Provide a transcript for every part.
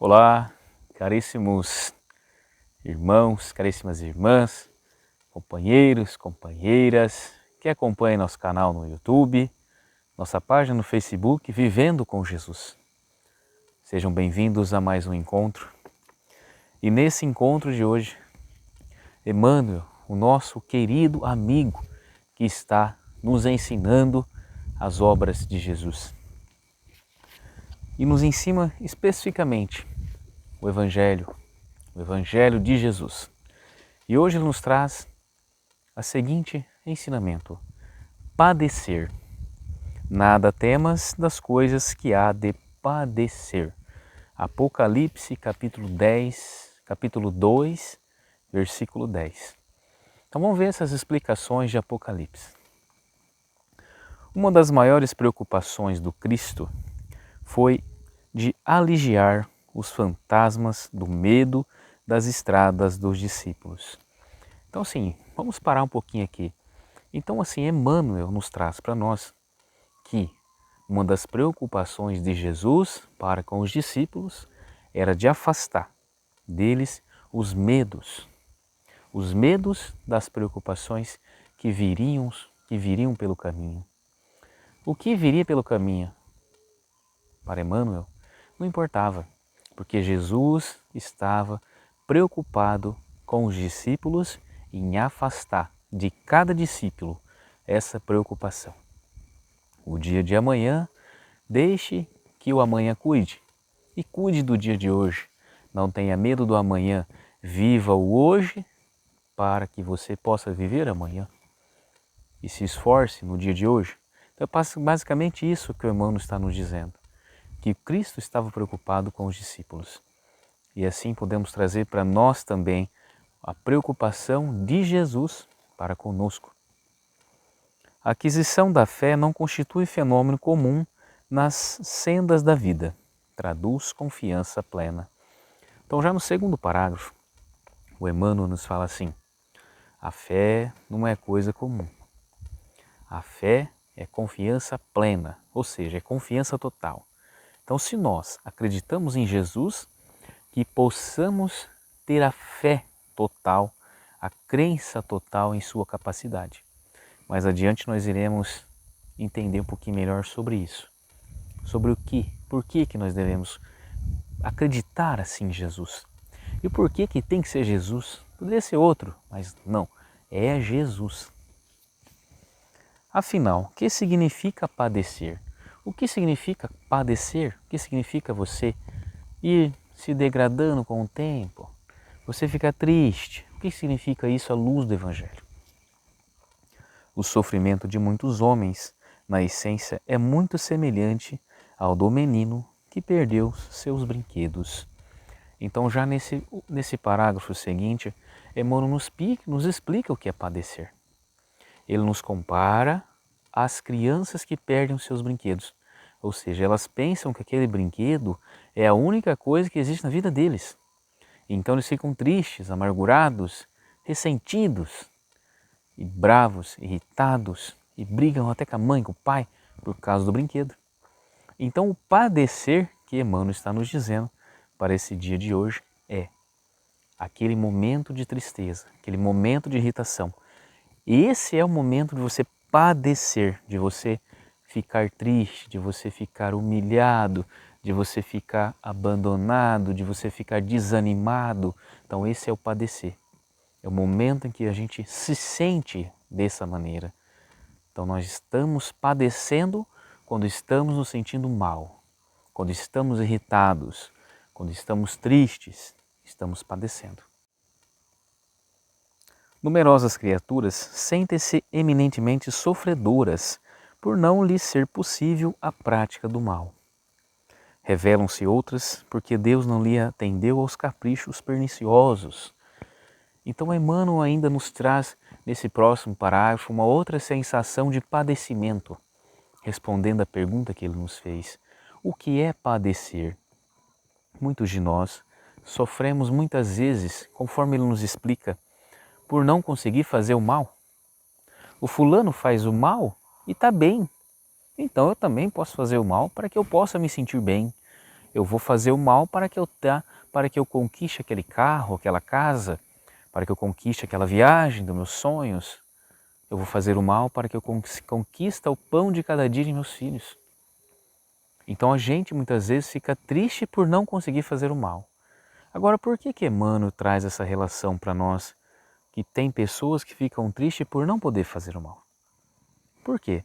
Olá, caríssimos irmãos, caríssimas irmãs, companheiros, companheiras que acompanham nosso canal no YouTube, nossa página no Facebook, Vivendo com Jesus. Sejam bem-vindos a mais um encontro. E nesse encontro de hoje, Emmanuel, o nosso querido amigo que está nos ensinando as obras de Jesus. E nos ensina especificamente o Evangelho de Jesus. E hoje ele nos traz o seguinte ensinamento: padecer. Nada temas das coisas que há de padecer. Apocalipse, capítulo 2, versículo 10. Então vamos ver essas explicações de Apocalipse. Uma das maiores preocupações do Cristo foi de aliviar os fantasmas do medo das estradas dos discípulos. Então assim, vamos parar um pouquinho aqui. Então assim, Emmanuel nos traz para nós que uma das preocupações de Jesus para com os discípulos era de afastar deles os medos das preocupações que viriam pelo caminho. O que viria pelo caminho? Para Emmanuel, não importava, porque Jesus estava preocupado com os discípulos em afastar de cada discípulo essa preocupação. O dia de amanhã, deixe que o amanhã cuide e cuide do dia de hoje. Não tenha medo do amanhã, viva o hoje para que você possa viver amanhã e se esforce no dia de hoje. Então é basicamente isso que o Emmanuel está nos dizendo, que Cristo estava preocupado com os discípulos. E assim podemos trazer para nós também a preocupação de Jesus para conosco. A aquisição da fé não constitui fenômeno comum nas sendas da vida. Traduz confiança plena. Então já no segundo parágrafo, o Emmanuel nos fala assim: a fé não é coisa comum. A fé é confiança plena, ou seja, é confiança total. Então se nós acreditamos em Jesus, que possamos ter a fé total, a crença total em sua capacidade. Mais adiante nós iremos entender um pouquinho melhor sobre isso. Sobre o que, por que nós devemos acreditar assim em Jesus. E o porquê que tem que ser Jesus? Poderia ser outro, mas não, é Jesus. Afinal, o que significa padecer? O que significa padecer? O que significa você ir se degradando com o tempo? Você fica triste? O que significa isso à luz do Evangelho? O sofrimento de muitos homens, na essência, é muito semelhante ao do menino que perdeu seus brinquedos. Então, já nesse parágrafo seguinte, Emmanuel nos explica o que é padecer. Ele nos compara às crianças que perdem os seus brinquedos. Ou seja, elas pensam que aquele brinquedo é a única coisa que existe na vida deles. Então eles ficam tristes, amargurados, ressentidos, e bravos, irritados, e brigam até com a mãe, com o pai, por causa do brinquedo. Então o padecer que Emmanuel está nos dizendo para esse dia de hoje é aquele momento de tristeza, aquele momento de irritação. Esse é o momento de você padecer, de você ficar triste, de você ficar humilhado, de você ficar abandonado, de você ficar desanimado. Então esse é o padecer. É o momento em que a gente se sente dessa maneira. Então nós estamos padecendo quando estamos nos sentindo mal, quando estamos irritados, quando estamos tristes, estamos padecendo. Numerosas criaturas sentem-se eminentemente sofredoras por não lhes ser possível a prática do mal. Revelam-se outras porque Deus não lhe atendeu aos caprichos perniciosos. Então Emmanuel ainda nos traz, nesse próximo parágrafo, uma outra sensação de padecimento, respondendo à pergunta que ele nos fez. O que é padecer? Muitos de nós sofremos muitas vezes, conforme ele nos explica, por não conseguir fazer o mal. O fulano faz o mal e está bem, então eu também posso fazer o mal para que eu possa me sentir bem. Eu vou fazer o mal para que eu conquiste aquele carro, aquela casa, para que eu conquiste aquela viagem dos meus sonhos. Eu vou fazer o mal para que eu conquiste o pão de cada dia de meus filhos. Então a gente muitas vezes fica triste por não conseguir fazer o mal. Agora, por que Emmanuel traz essa relação para nós, que tem pessoas que ficam tristes por não poder fazer o mal? Por quê?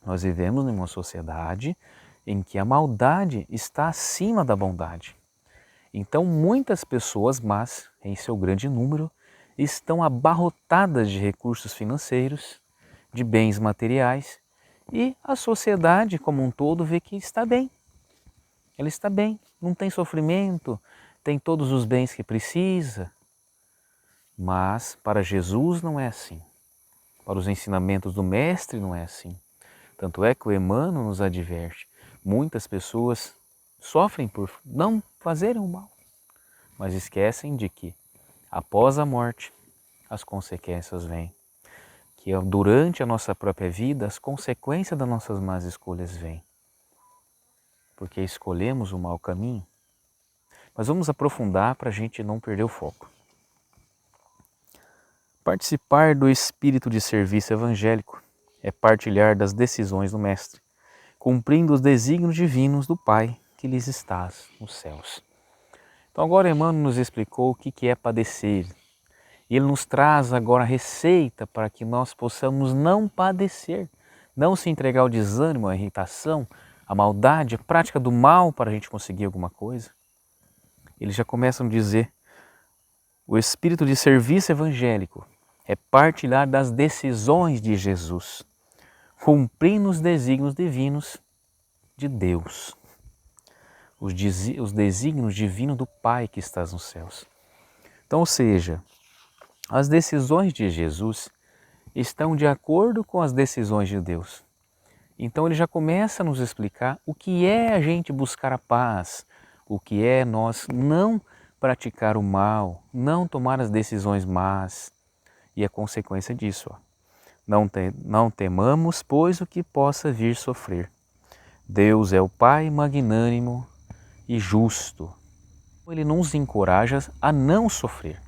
Nós vivemos em uma sociedade em que a maldade está acima da bondade. Então muitas pessoas más, em seu grande número, estão abarrotadas de recursos financeiros, de bens materiais, e a sociedade como um todo vê que está bem. Ela está bem, não tem sofrimento, tem todos os bens que precisa. Mas para Jesus não é assim. Para os ensinamentos do Mestre não é assim. Tanto é que o Emmanuel nos adverte. Muitas pessoas sofrem por não fazerem o mal, mas esquecem de que após a morte as consequências vêm. Que durante a nossa própria vida as consequências das nossas más escolhas vêm. Porque escolhemos o mau caminho. Mas vamos aprofundar para a gente não perder o foco. Participar do espírito de serviço evangélico é partilhar das decisões do Mestre, cumprindo os desígnios divinos do Pai que lhes estás nos céus. Então agora Emmanuel nos explicou o que é padecer. E ele nos traz agora a receita para que nós possamos não padecer, não se entregar ao desânimo, à irritação, à maldade, à prática do mal para a gente conseguir alguma coisa. Eles já começam a dizer, o espírito de serviço evangélico é partilhar das decisões de Jesus, cumprindo os desígnios divinos de Deus, os desígnios divinos do Pai que estás nos céus. Então, ou seja, as decisões de Jesus estão de acordo com as decisões de Deus. Então ele já começa a nos explicar o que é a gente buscar a paz, o que é nós não praticar o mal, não tomar as decisões más. E a consequência disso, não temamos, pois, o que possa vir sofrer. Deus é o Pai magnânimo e justo. Ele nos encoraja a não sofrer,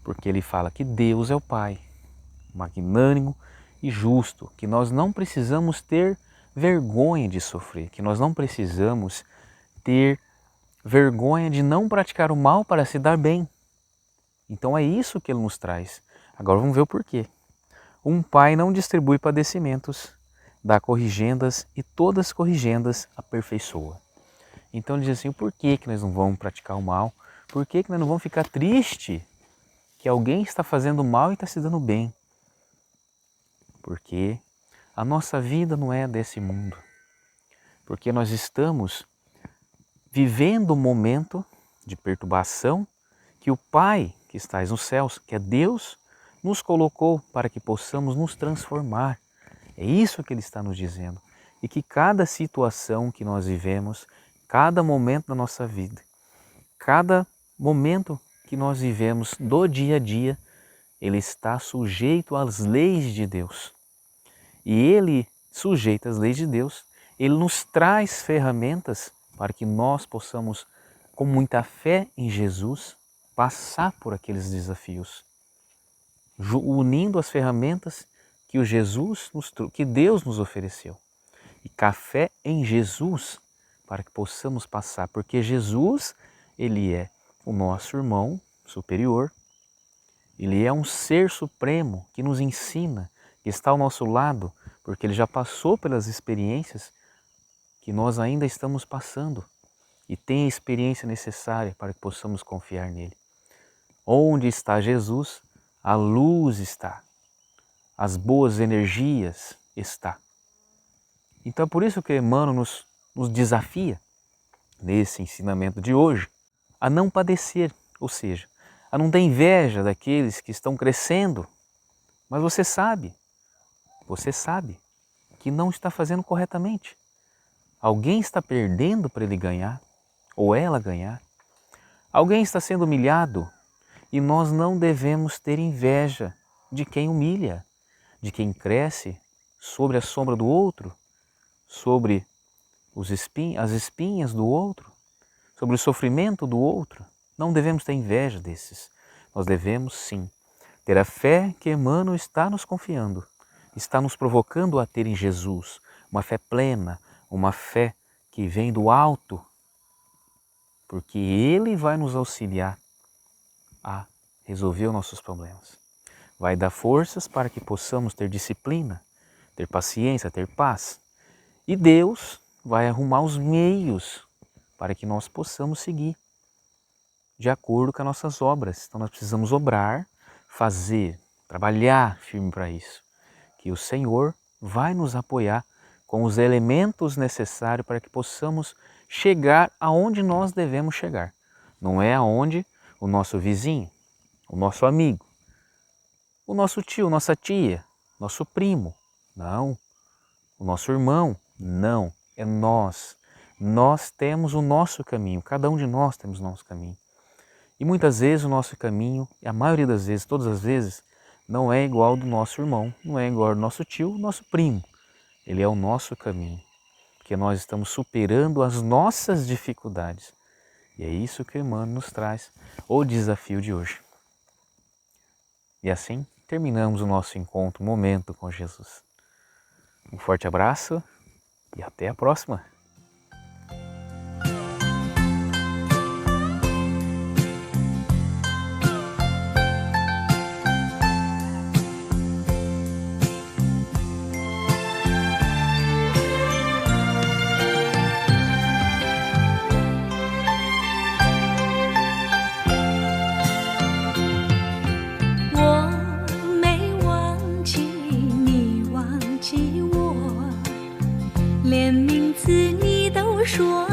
porque ele fala que Deus é o Pai magnânimo e justo, que nós não precisamos ter vergonha de sofrer, que nós não precisamos ter vergonha de não praticar o mal para se dar bem. Então é isso que ele nos traz. Agora vamos ver o porquê. Um pai não distribui padecimentos, dá corrigendas e todas corrigendas aperfeiçoa. Então ele diz assim, por que nós não vamos praticar o mal? Por que nós não vamos ficar triste que alguém está fazendo mal e está se dando bem? Porque a nossa vida não é desse mundo. Porque nós estamos vivendo um momento de perturbação que o Pai que estás nos céus, que é Deus, nos colocou para que possamos nos transformar. É isso que Ele está nos dizendo. E que cada situação que nós vivemos, cada momento da nossa vida, cada momento que nós vivemos do dia a dia, ele está sujeito às leis de Deus. E ele, sujeito às leis de Deus, ele nos traz ferramentas para que nós possamos, com muita fé em Jesus, passar por aqueles desafios, unindo as ferramentas que que Deus nos ofereceu. E com a fé em Jesus, para que possamos passar, porque Jesus, ele é o nosso irmão superior, ele é um ser supremo que nos ensina, que está ao nosso lado, porque ele já passou pelas experiências que nós ainda estamos passando e tem a experiência necessária para que possamos confiar nele. Onde está Jesus, a luz está, as boas energias está. Então é por isso que Emmanuel nos desafia, nesse ensinamento de hoje, a não padecer, ou seja, a não ter inveja daqueles que estão crescendo, mas você sabe que não está fazendo corretamente. Alguém está perdendo para ele ganhar, ou ela ganhar. Alguém está sendo humilhado e nós não devemos ter inveja de quem humilha, de quem cresce sobre a sombra do outro, sobre as espinhas do outro, sobre o sofrimento do outro. Não devemos ter inveja desses. Nós devemos, sim, ter a fé que Emmanuel está nos confiando, está nos provocando a ter em Jesus, uma fé plena, uma fé que vem do alto, porque Ele vai nos auxiliar a resolver os nossos problemas. Vai dar forças para que possamos ter disciplina, ter paciência, ter paz. E Deus vai arrumar os meios para que nós possamos seguir de acordo com as nossas obras. Então nós precisamos obrar, fazer, trabalhar firme para isso. Que o Senhor vai nos apoiar com os elementos necessários para que possamos chegar aonde nós devemos chegar. Não é aonde o nosso vizinho, o nosso amigo, o nosso tio, nossa tia, nosso primo, não. O nosso irmão, não. É nós. Nós temos o nosso caminho, cada um de nós temos o nosso caminho. E muitas vezes o nosso caminho, e a maioria das vezes, todas as vezes, não é igual ao do nosso irmão, não é igual ao do nosso tio, nosso primo. Ele é o nosso caminho, porque nós estamos superando as nossas dificuldades. E é isso que o Emmanuel nos traz, o desafio de hoje. E assim terminamos o nosso encontro, momento com Jesus. Um forte abraço e até a próxima!连名字你都说